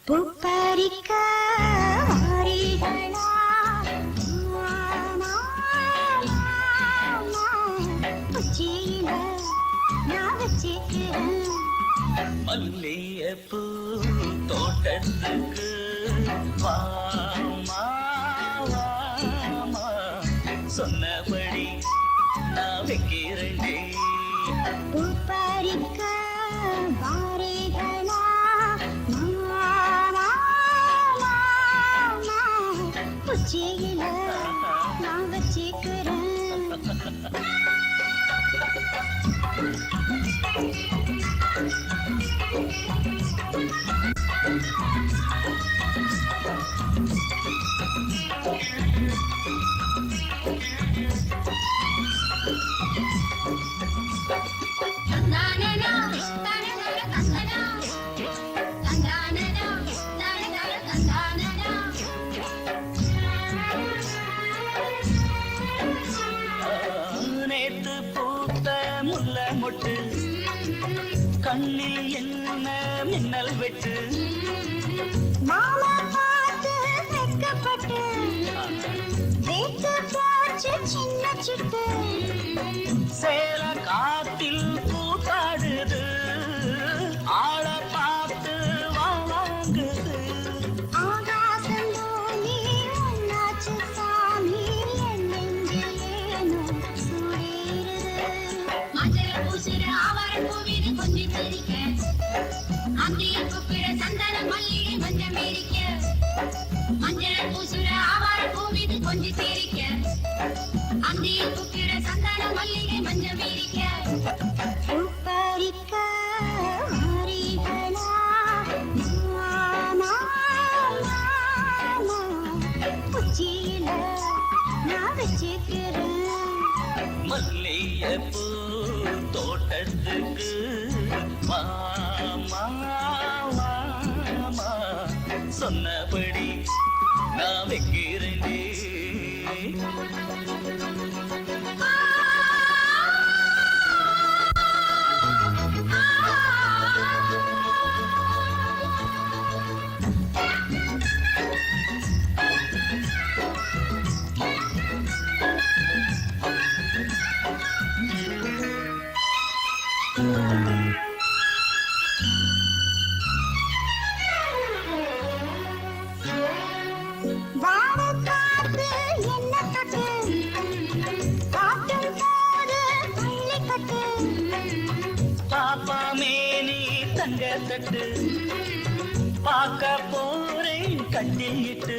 பூப்பறிக்க வாரீகளா? உச்சியில நான் வச்சிக்கிறேன் மல்லிகைப்பூ தோட்டத்துக்கு வாமா வாமா, சொன்னபடி நான் வைக்கிறேன். பூப்பறிக்க வாரீகளா? உச்சியில நான் வச்சிக்கிறேன் நேத்து பூத்த முல்லை மொட்டு கண்ணில் என்ன மின்னல் வெட்டு. மாமா பார்த்து வெட்கப்பட்டு வைத்து போச்சு சின்ன சிட்டு. சேல காத்தில் கூத்தாடுது, ஆள பார்த்து வாங்குது. ஆகாசம் பூமி ஒன்னாச்சு சாமி, என் நெஞ்சில் ஏனோ சூடேறுது. மஞ்சள் பூசுற ஆவாரம் பூவிது கொஞ்சம் தெரிக்க, அந்திய குப்பிட சந்தன மல்லிகை மஞ்சள் மேரிக்க. மஞ்சள் பூசுற ஆவாரம் பூவிது கொஞ்சம் தெரிக்க, அந்திய குப்பிட சந்தன மல்லிகை மஞ்சள் மேரிக்க. பூப்பறிக்க வாரீகளா? மாமா உச்சியில நான் வச்சிக்கிறேன் மல்லிகைப்பூ தோட்டத்துக்கு வாமா வாமா, சொன்னபடி நான் வைக்கிறேன். வானக்காத்து என்ன கட்டு காட்டும் போது பள்ளிக்கட்டு. பாப்பா மேனி தங்க தட்டு பார்க்க போறேன் கட்டிட்டு.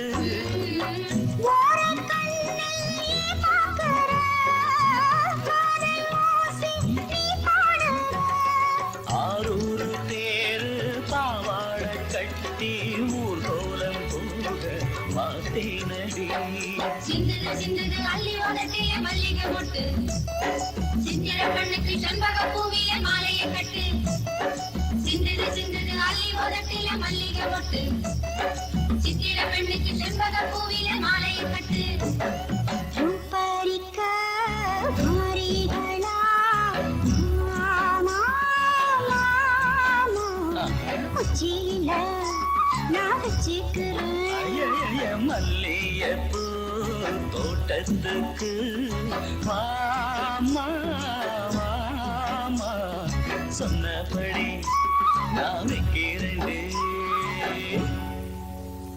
ஓரக்கண்ணில் நீ பார்க்கிற காதல் ஓசை நீ பாடுற. ஆரூரு தேரு பாவாட கட்டி ஊர்கோலம் போக மாத்தேனடி. சிந்தது சிந்தது அள்ளி உதட்டிய மல்லிகை மொட்டு, சித்திர பெண்ணுக்கு செண்பக பூவிய மாலையை கட்டு. சிந்தது சிந்தது அள்ளி உதட்டிய மல்லிகை மொட்டு, சித்திர பெண்ணுக்கு செண்பக பூவிய மாலையை கட்டு. பூப்பறிக்க வாரீகளா? மாமா உச்சியில நான் வச்சிக்கிறேன் மல்லிகைப்பூ தோட்டத்துக்கு வாமா வாமா, சொன்னபடி நான் வைக்கிறேன்.